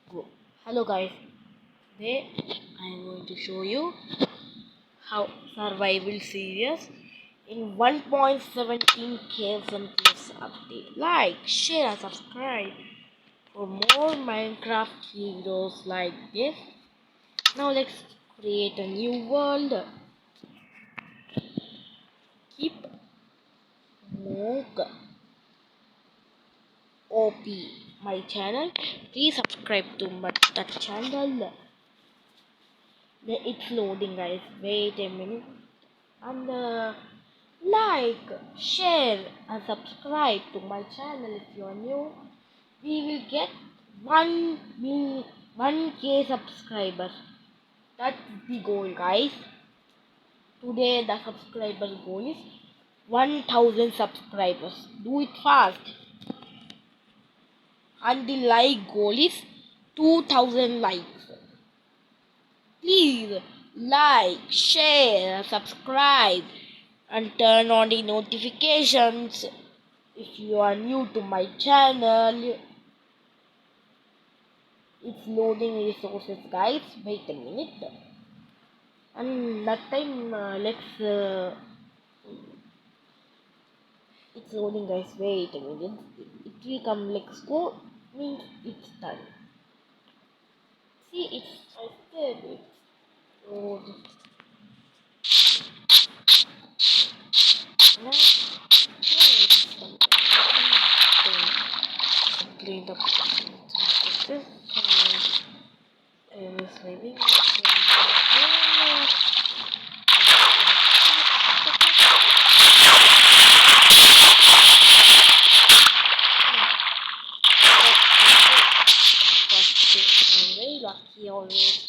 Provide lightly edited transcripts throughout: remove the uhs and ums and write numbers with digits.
Go. Hello guys, today I am going to show you how survival series in 1.17 and plus update. Like, share and subscribe for more Minecraft videos like this. Now let's create a new world. Keep Moog OP my channel. Please subscribe to that channel. It's loading guys, wait a minute. And like, share and subscribe to my channel if you are new. We will get 1k subscribers. That's the goal guys. Today the subscriber goal is 1000 subscribers. Do it fast. And the like goal is 2000 likes. Please like, share, subscribe, and turn on the notifications if you are new to my channel. It's loading resources guys, wait a minute. And that time it's loading guys, wait a minute. It will come, let's go, means it's done. See, I said it load. Now clean up this. I was leaving. I'm very lucky always.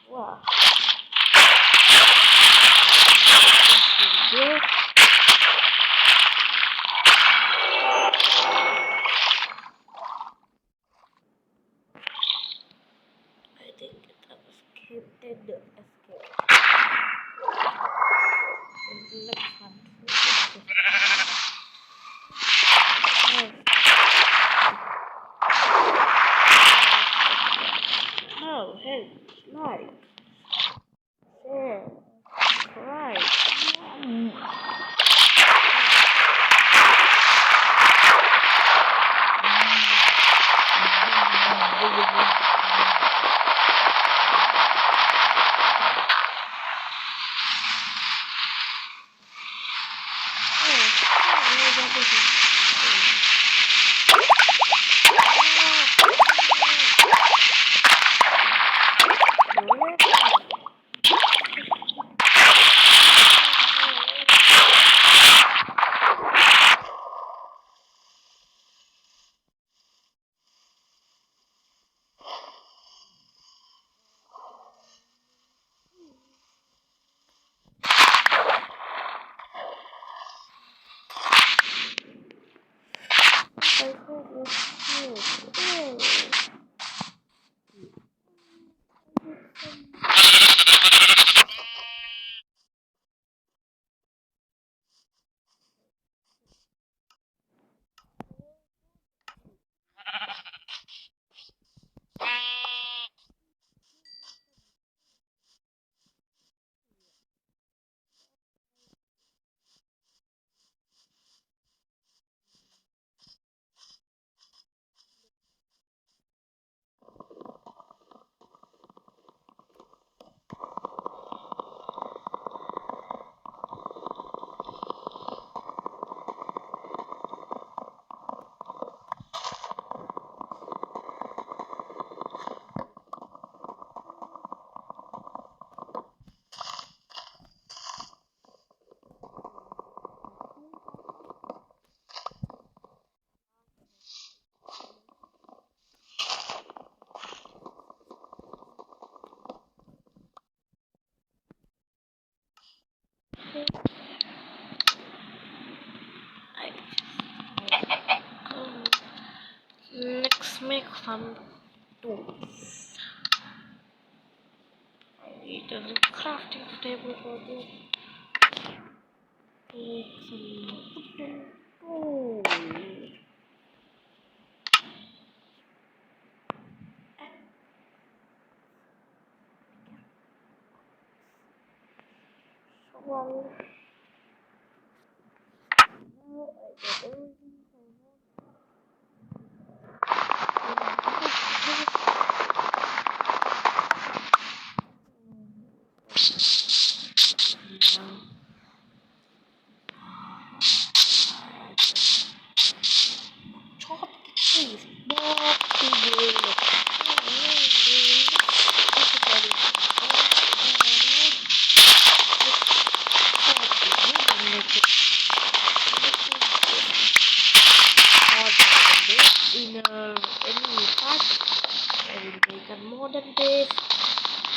Wow. Good. I think it escaped. Next one. No, help, like, share, subscribe. Let's make some tools. I need a crafting table for this. Take some potato. Well, now I got everything I want. Chop the trees. Bob the in any part, I will make a modern day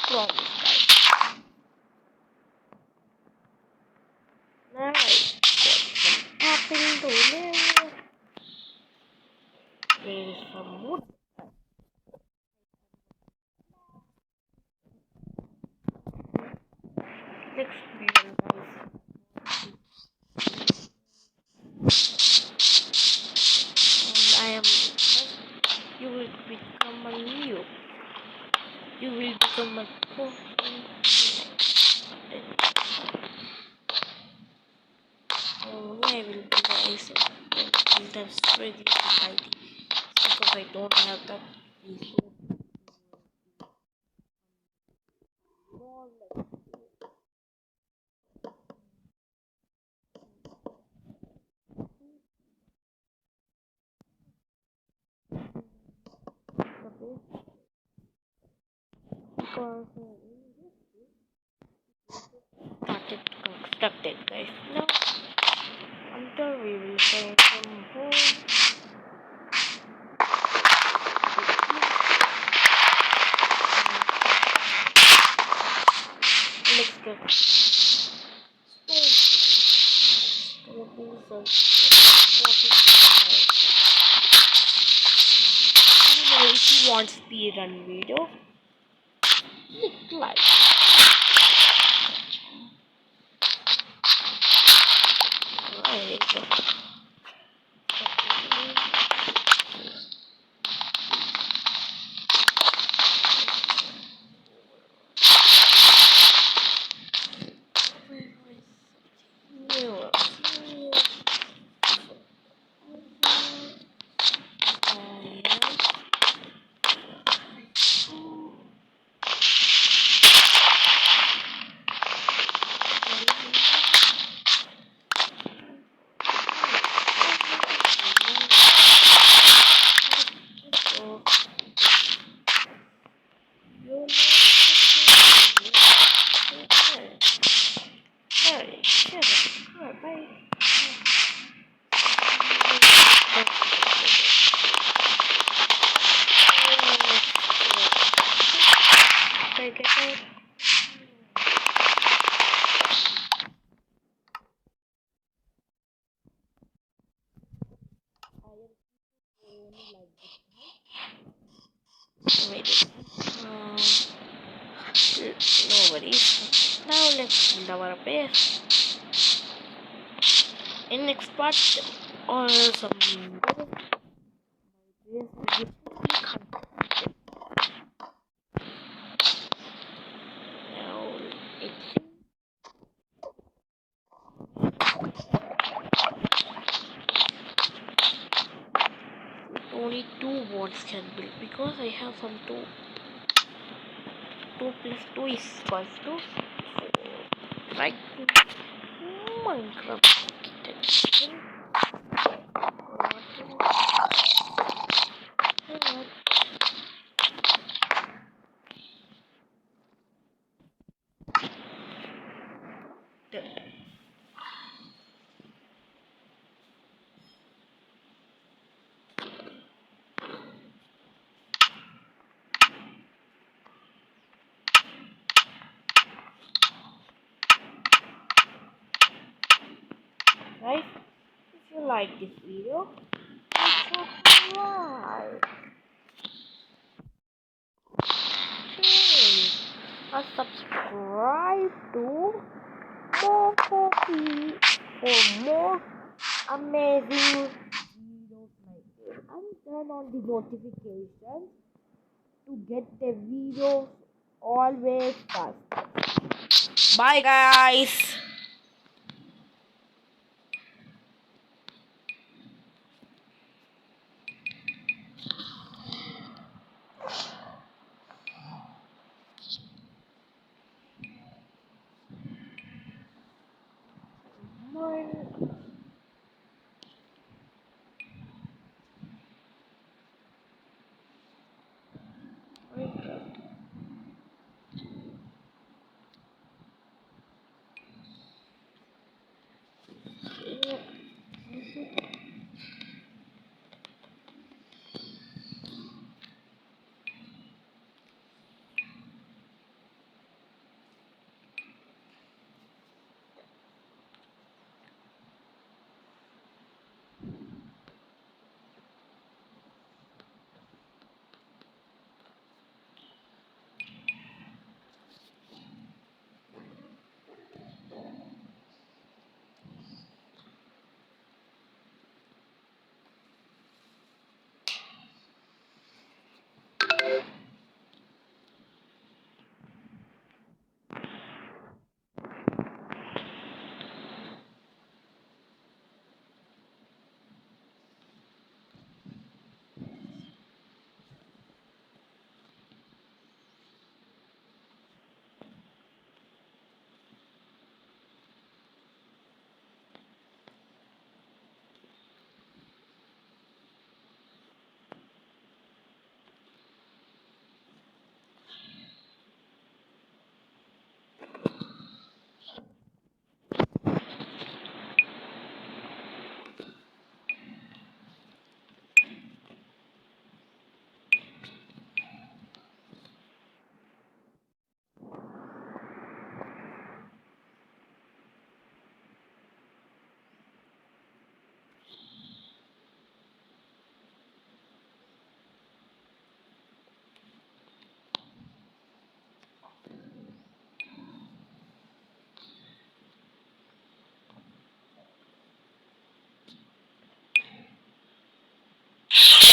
promise, guys. Now I got some apple to live. There is some wood. Next video, guys. And I am. You will become a new. You will become a pro. I will be guys. That's really exciting because I don't have that resource. More like the base because started constructed, guys. Now until we will find some home. Let's get stone. Anyway, if you want speedrun video, click like. Right. Wait. No worries. Now let's build our base. In next part, or some now it's only two boards can build because I have some two plus two is equals to 4. Right? Minecraft kitchen. Guys, if you like this video, subscribe, share, and subscribe to more coffee. for more amazing videos like this, and turn on the notifications to get the videos always fast. Bye guys.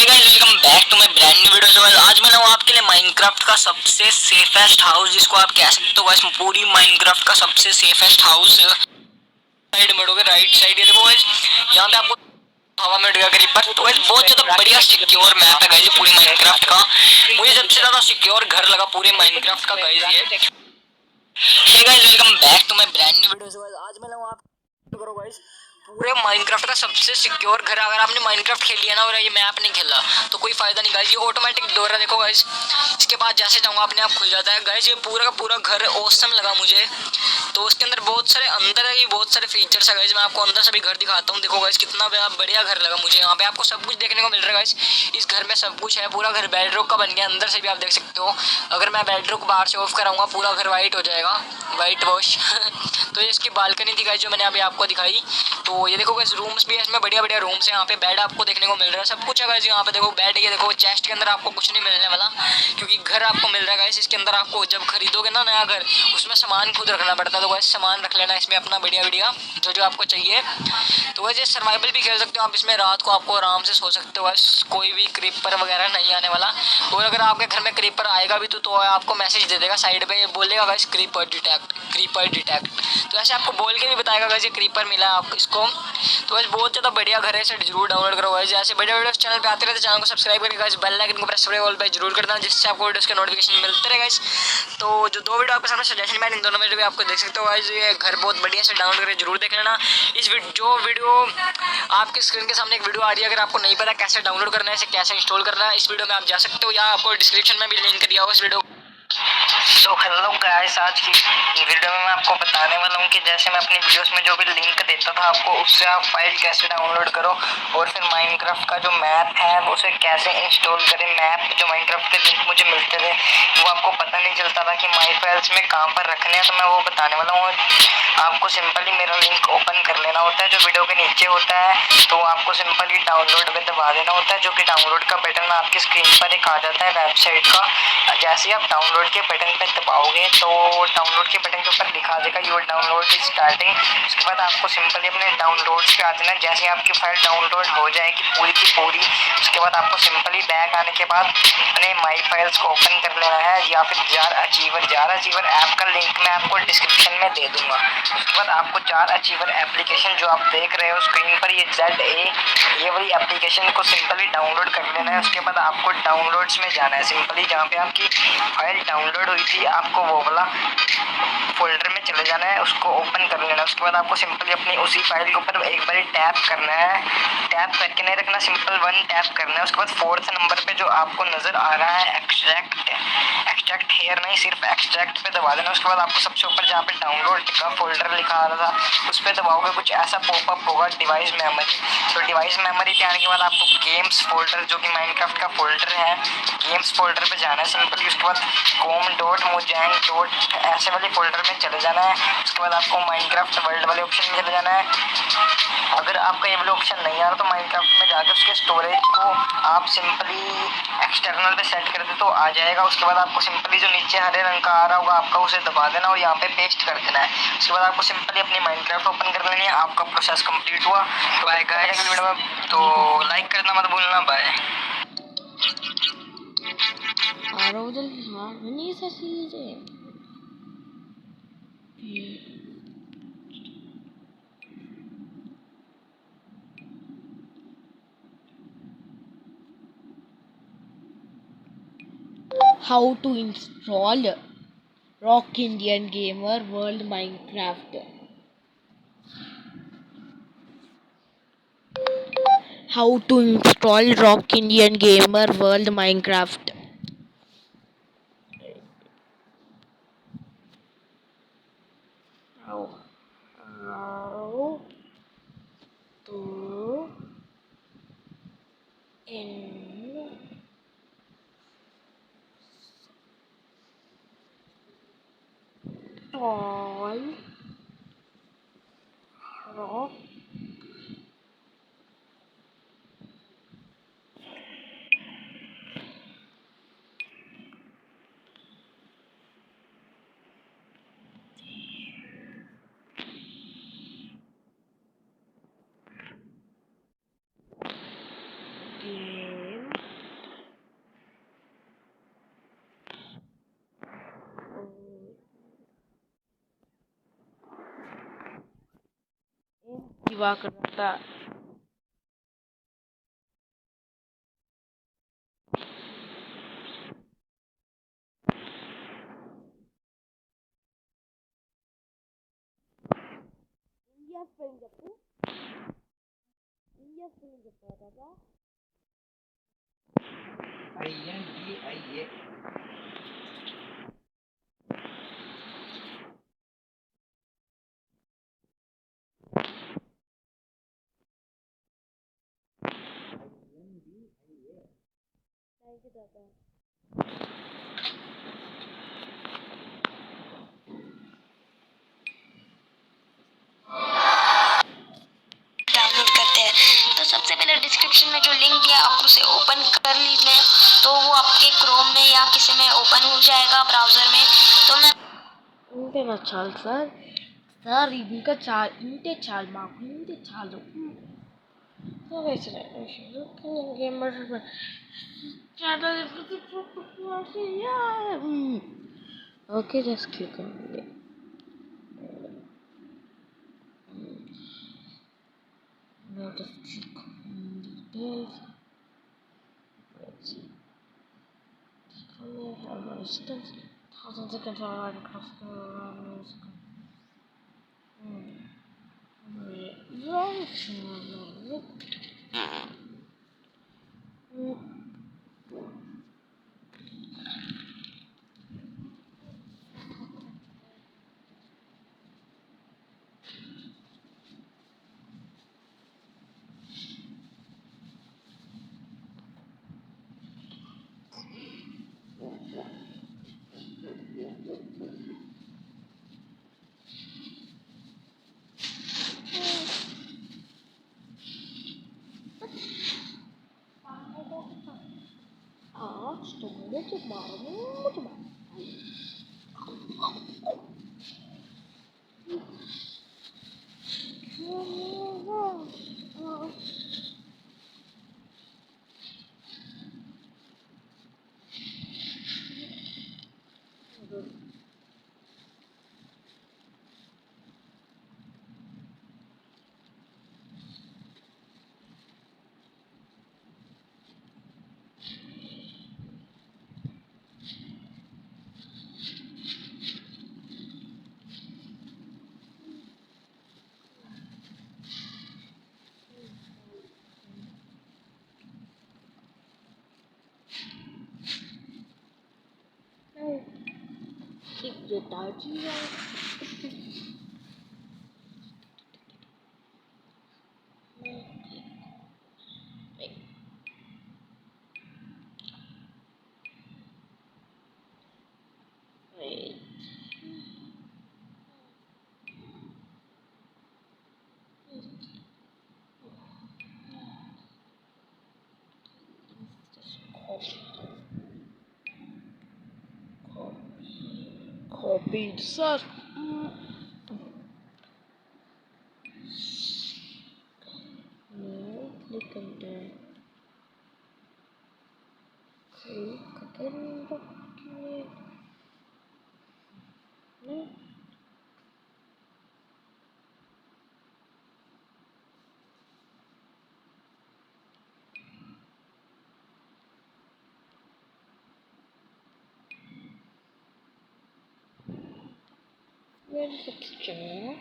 Welcome back to my brand new video. आज मैं लाऊं आपके लिए Minecraft का सबसे safest house, जिसको आप कह सकते हो गाइस पूरी माइनक्राफ्ट का सबसे सेफेस्ट हाउस। साइड में राइट साइड, ये देखो गाइस, यहाँ पे आपको हवा में उड़ेगा क्रीपर। तो गाइस बहुत ज्यादा बढ़िया सिक्योर मैप है गाइस पूरी माइनक्राफ्ट का। मुझे सबसे ज्यादा सिक्योर घर लगा पूरे माइनक्राफ्ट का गाइस ये। Hey guys, welcome back to my brand new video. आज मैं लाऊं आप करो गाइस पूरे माइनक्राफ्ट का सबसे सिक्योर घर। अगर आपने माइनक्राफ्ट खेल लिया ना और ये मैप नहीं खेला तो कोई फायदा नहीं गाइस। ये ऑटोमेटिक डोर है, देखो गाइस, इसके बाद जैसे जाऊंगा अपने आप खुल जाता है गाइस। ये पूरा का पूरा घर ऑसम लगा मुझे। तो उसके अंदर बहुत सारे अंदर है, बहुत सारे फीचर्स है गाइस। मैं आपको अंदर से भी घर दिखाता हूँ। देखो गाइस कितना बढ़िया घर लगा मुझे। यहाँ पे आपको सब कुछ देखने को मिल रहा है गाइस। इस घर में सब कुछ है, पूरा घर बेडरूम का बन गया। अंदर से भी आप देख सकते हो। अगर मैं बेडरूम बाहर से ऑफ कराऊंगा पूरा घर वाइट हो जाएगा, वाइट वॉश। तो ये इसकी बालकनी थी गाइस जो मैंने अभी आपको दिखाई। तो ये देखो गाइस रूम्स भी है इसमें, बढ़िया बढ़िया रूम्स है। यहाँ पे बेड आपको देखने को मिल रहा है, सब कुछ है गाइस। यहाँ पे देखो बेड, ये देखो चेस्ट के अंदर आपको कुछ नहीं मिलने वाला, क्योंकि घर आपको मिल रहा है गाइस। इसके अंदर आपको जब खरीदोगे ना नया घर, उसमें सामान खुद रखना पड़ता है। तो गाइस सामान रख लेना इसमें अपना बढ़िया बढ़िया जो जो आपको चाहिए। तो गाइस ये सर्वाइवल भी खेल सकते हो आप इसमें। रात को आपको आराम से सो सकते हो गाइस, कोई भी क्रीपर वगैरह नहीं आने वाला। और अगर आपके घर में क्रीपर आएगा भी तो आपको मैसेज दे देगा साइड पे, बोलेगा guys creeper detect, creeper detect. तो ऐसे आपको बोल के भी बताएगा गाइस ये क्रीपर मिला है आपको इसको। तो गाइस बहुत ज़्यादा बढ़िया घर है, इसे जरूर डाउनलोड करो गाइस। ऐसे बढ़िया वीडियोस चैनल पे आते रहते, चैनल को सब्सक्राइब करके गाइस बेल आइकन को प्रेस ऑल पे जरूर करना, जिससे आपको वीडियोस के नोटिफिकेशन मिलते रहे गाइस। तो जो दो वीडियो आपके सामने सजेशन में इन दोनों वीडियो भी आपको देख सकते हो गाइस। ये घर बहुत बढ़िया से डाउनलोड करके जरूर देख लेना। इस जो वीडियो आपके स्क्रीन के सामने एक वीडियो आ रही है, अगर आपको नहीं पता कैसे डाउनलोड करना है, इसे कैसे इंस्टॉल करना है, इस वीडियो में आप जा सकते हो, या आपको डिस्क्रिप्शन में भी लिंक दिया होगा इस वीडियो। तो हेलो गाइस, आज की वीडियो में मैं आपको बताने वाला हूँ कि जैसे मैं अपनी वीडियोस में जो भी लिंक देता था आपको, उससे आप फाइल कैसे डाउनलोड करो और फिर माइनक्राफ्ट का जो मैप है उसे कैसे इंस्टॉल करें। मैप जो माइनक्राफ्ट के लिंक मुझे मिलते थे वो आपको पता नहीं चलता था कि माई फाइल्स में कहाँ पर रखने हैं, तो मैं वो बताने वाला हूँ। आपको सिंपली मेरा लिंक ओपन कर लेना होता है जो वीडियो के नीचे होता है। तो आपको सिंपली डाउनलोड में दबा देना होता है, जो कि डाउनलोड का बटन आपकी स्क्रीन पर एक आ जाता है वेबसाइट का। जैसे ही आप डाउनलोड के बटन बटन पे दबाओगे तो डाउनलोड के बटन के ऊपर लिखा देगा योर डाउनलोड इज स्टार्टिंग। उसके बाद आपको सिंपली अपने डाउनलोड्स पे आ जाना। जैसे आपकी फाइल डाउनलोड हो जाएगी पूरी की पूरी, उसके बाद आपको सिंपली बैक आने के बाद अपने माई फाइल्स को ओपन कर लेना है, या फिर जार अचीवर ऐप का लिंक मैं आपको डिस्क्रिप्शन में दे दूंगा। उसके बाद आपको जार अचीवर एप्लीकेशन जो आप देख रहे हो स्क्रीन पर, ये ZA, ये वाली एप्लीकेशन को सिंपली डाउनलोड कर लेना है। उसके बाद आपको डाउनलोड्स में जाना है, सिंपली जहाँ पे आपकी फाइल डाउनलोड हुई थी आपको वो वाला फोल्डर में चले जाना है, उसको ओपन कर लेना है। उसके बाद आपको सिंपली अपनी उसी फाइल के ऊपर एक बार टैप करना है, टैप करके नहीं रखना, सिंपल 1 टैप करना है। उसके बाद 4th नंबर पे जो आपको नजर आ रहा है एक्सट्रैक्ट हेयर नहीं, सिर्फ एक्सट्रैक्ट पे दबा देना। उसके बाद आपको सबसे ऊपर जहाँ पे डाउनलोड का फोल्डर लिखा आ रहा था उस पर दबाओगे, कुछ ऐसा पॉपअप होगा डिवाइस मेमोरी। तो डिवाइस मेमोरी पे आने के बाद आपको गेम्स फोल्डर जो कि माइनक्राफ्ट का फोल्डर है, गेम्स फोल्डर पे जाना है सिंपली। उसके बाद com.mojang. ऐसे वाले फोल्डर में चले जाना है। उसके बाद आपको माइनक्राफ्ट वर्ल्ड वाले ऑप्शन में चले जाना है। अगर आपका ये वाला ऑप्शन नहीं आ रहा तो माइनक्राफ्ट में जाकर उसके स्टोरेज को आप सिंपली एक्सटर्नल पे सेट कर दे तो आ जाएगा। उसके बाद आपको सिंपली जो नीचे हरे रंग का आ रहा होगा आपका उसे दबा देना और यहाँ पे पेस्ट कर देना है। उसके बाद आपको सिंपली अपनी माइनक्राफ्ट ओपन कर लेनी है। आपका प्रोसेस कंप्लीट हुआ। तो बाय गाइस, अगली वीडियो में तो लाइक करना मत भूलना। Bye. Arousal harmony is a season. How to install Rock Indian Gamer World Minecraft. How to install Rock Indian Gamer World Minecraft. How to install Rock Game Divakar Datta. India spelling చెప్పు. India spelling చెప్పు కదా. INDIA. Thank you, Tata. Download करते हैं तो सबसे पहले description में जो लिंक दिया आप उसे ओपन कर लीजिए, तो वो आपके क्रोम में या किसी में ओपन हो जाएगा ब्राउजर में। तो मैं ఇంతేనా చాలు సార్. సార్ ఇంకా చాలు, ఇంతే చాలు మాకు, ఇంతే చాలు. Okay, just click on it. Now just click on details. Let's see. How many steps? 1000 seconds on Minecraft. Storage muito bom. ये ताजी है। Wait. Copied, sir. No, click on that. Click again, document. No. Where is the picture?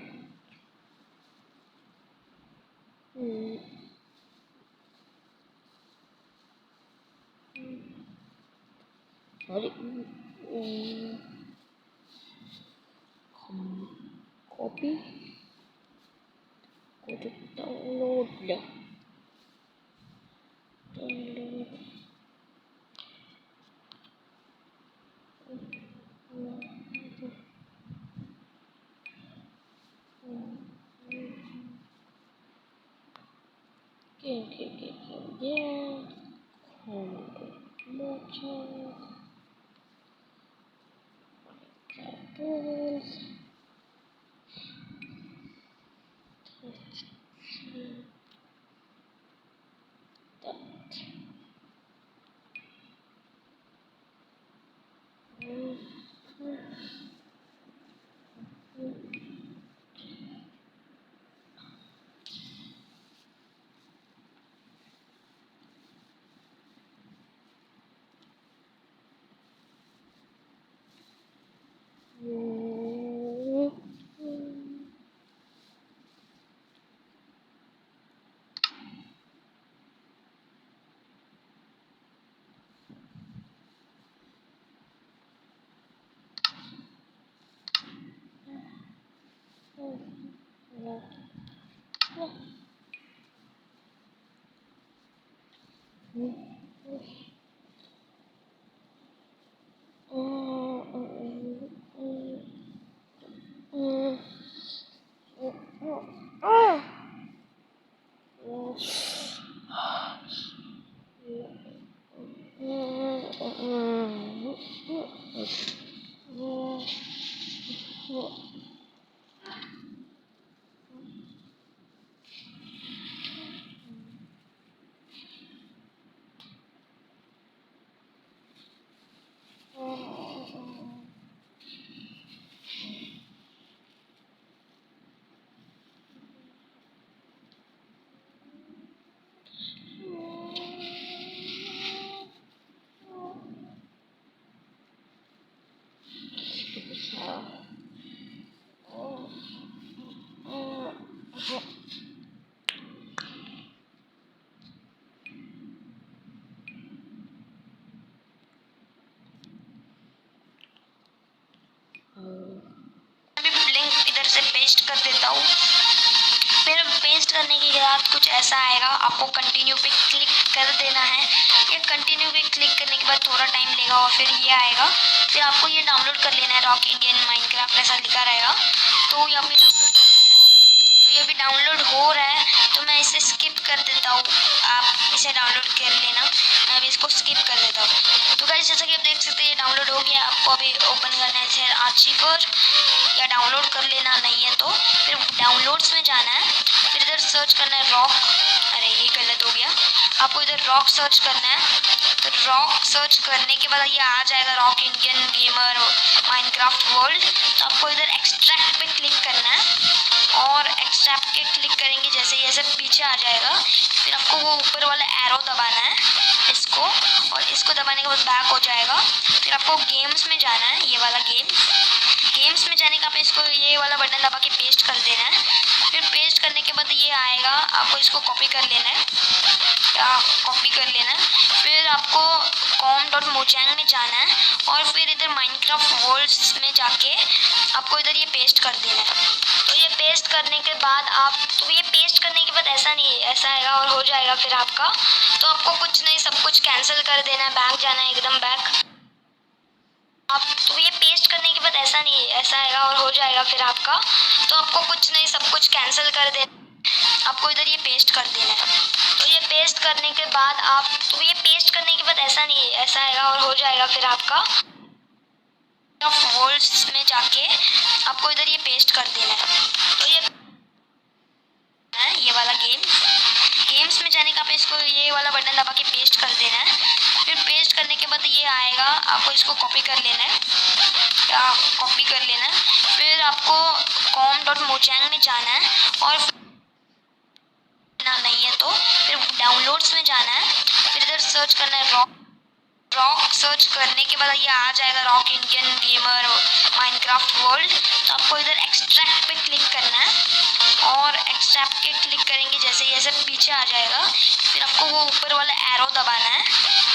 Sorry. Copy. Go to download. Download. Okay. Yeah. Motion. Apples. That. Link इधर से paste कर देता हूँ। फिर paste करने के बाद कुछ ऐसा आएगा, आपको कंटिन्यू पे क्लिक कर देना है। ये कंटिन्यू पे क्लिक करने के बाद थोड़ा टाइम लेगा और फिर ये आएगा। फिर आपको ये डाउनलोड कर लेना है, रॉक इंडियन माइनक्राफ्ट ऐसा लिखा रहेगा, तो ये आपने डाउनलोड कर लेना है। तो ये अभी डाउनलोड हो रहा है, तो मैं इसे स्किप कर देता हूँ। आप इसे डाउनलोड कर लेना, मैं अभी इसको स्किप कर देता हूँ। तो गाइस जैसा कि आप देख सकते हैं ये डाउनलोड हो गया। आपको अभी ओपन करना है शेयर आर्चिवर या डाउनलोड कर लेना, नहीं है तो फिर डाउनलोड्स में जाना है। फिर इधर सर्च करना है रॉक, अरे ये गलत हो गया। आपको इधर रॉक सर्च करना है। तो रॉक सर्च करने के बाद ये आ जाएगा rock Indian gamer Minecraft world. तो आपको इधर एक्सट्रैक्ट पे क्लिक करना है और एक्सट्रैक्ट के क्लिक करेंगे जैसे ये सब पीछे आ जाएगा। फिर आपको वो ऊपर वाला एरो दबाना है इसको, और इसको दबाने के बाद बैक हो जाएगा। फिर आपको गेम्स में जाना है, ये वाला गेम्स में जाने का आप इसको ये वाला बटन दबा के पेस्ट कर देना है। फिर पेस्ट करने के बाद ये आएगा, आपको इसको कॉपी कर लेना है, कॉपी कर लेना है। फिर आपको com.mojang में जाना है और फिर इधर माइनक्राफ्ट वर्ल्ड्स में जाके आपको इधर ये पेस्ट कर देना है। तो ये पेस्ट करने के बाद ऐसा नहीं है, ऐसा आएगा और हो जाएगा फिर आपका। तो आपको कुछ नहीं, सब कुछ कैंसिल कर देना है, बैक जाना है, एकदम बैक। तो ये पेस्ट करने के बाद ऐसा नहीं है, ऐसा आएगा और हो जाएगा फिर आपका। तो आपको कुछ नहीं, सब कुछ कैंसिल कर देना, आपको इधर ये पेस्ट कर देना है। तो ये पेस्ट करने के बाद ऐसा नहीं है, ऐसा आएगा और हो जाएगा फिर आपका। वर्ल्ड्स में जाके आपको इधर ये पेस्ट कर देना है। तो ये वाला गेम्स में जाने का आप इसको ये वाला बटन दबा के पेस्ट कर देना है। फिर पेस्ट करने के बाद ये आएगा, आपको इसको कॉपी कर लेना है, कॉपी कर लेना है। फिर आपको com.mojang में जाना है और ना नहीं है तो फिर डाउनलोड्स में जाना है। फिर इधर सर्च करना है रॉक सर्च करने के बाद ये आ जाएगा, rock Indian gamer Minecraft world. तो आपको इधर एक्सट्रैक्ट पे क्लिक करना है और एक्सट्रैक्ट के क्लिक करेंगे जैसे ये सब पीछे आ जाएगा। फिर आपको वो ऊपर वाला एरो दबाना है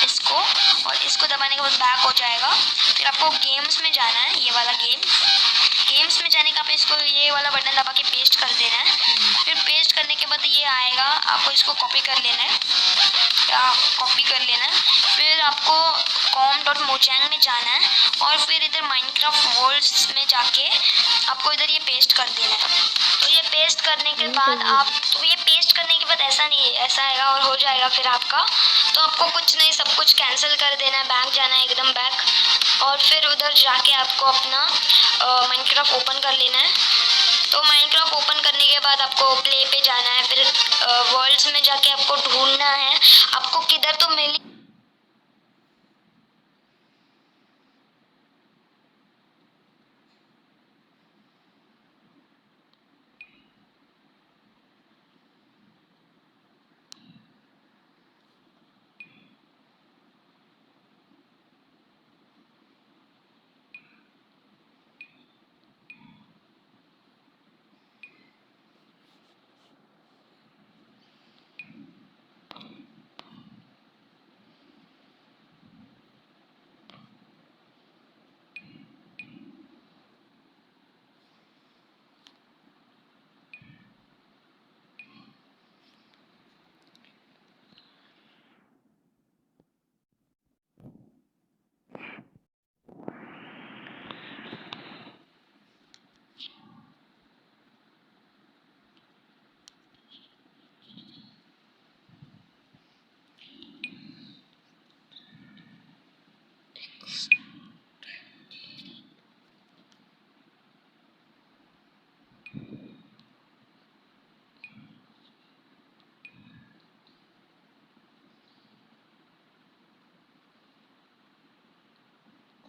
इसको, और इसको दबाने के बाद बैक हो जाएगा। फिर आपको गेम्स में जाना है, ये वाला गेम्स में जाने का आप इसको ये वाला बटन दबा के पेस्ट कर देना है। फिर पेस्ट करने के बाद ये आएगा, आपको इसको कॉपी कर लेना है, कॉपी कर लेना है। फिर आपको com.mojang में जाना है और फिर इधर माइनक्राफ्ट वर्ल्ड्स में जाके आपको इधर ये पेस्ट कर देना है। तो ये पेस्ट करने के बाद ऐसा नहीं है, ऐसा आएगा और हो जाएगा फिर आपका। तो आपको कुछ नहीं, सब कुछ कैंसिल कर देना है, बैक जाना है, एकदम बैक। और फिर उधर जाके आपको अपना माइनक्राफ्ट ओपन कर लेना है। तो माइनक्राफ्ट ओपन करने के बाद आपको प्ले पे जाना है। फिर वर्ल्ड्स में जाके आपको ढूंढना है, आपको किधर तो मिली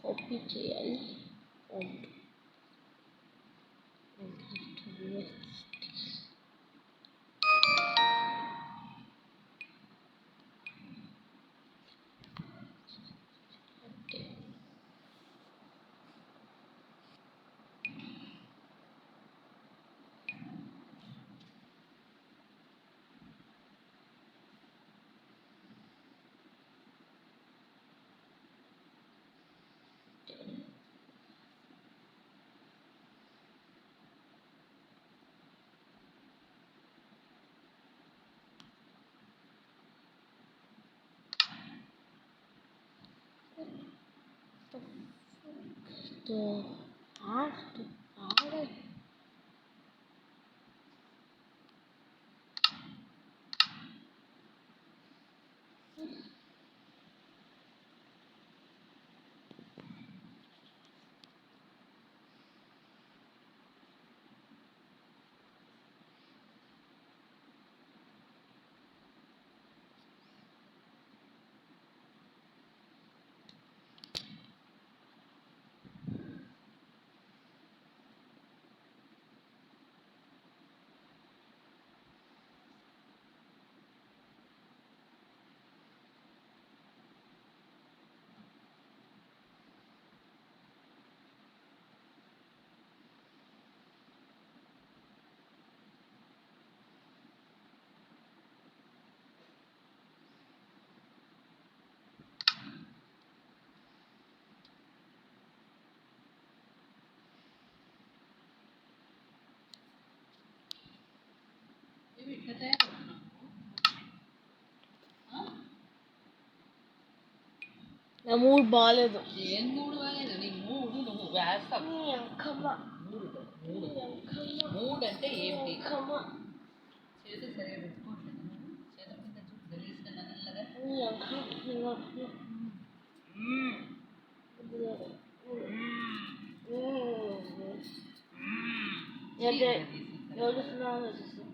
copy చేయాలి. तो आज तो आड़ ఇట్లా తయారవుతున్నావు నా మూడ్ బాగాలేదు. ఏం మూడు కాలేదు నీ మూడు నువ్వు వేస్తావు నీ అంకమ్మ. మూడు మూడు నీ అంకమ్మ. మూడు అంటే ఏంటి అంకమ్మ. చేతులు సరిగా పెట్టుకోవట్లేదు చేతుల కింద చూపు గలీజ్గా నల్లగా నీ అంకమ్మ. ఎవరు స్నానం చేస్తారు?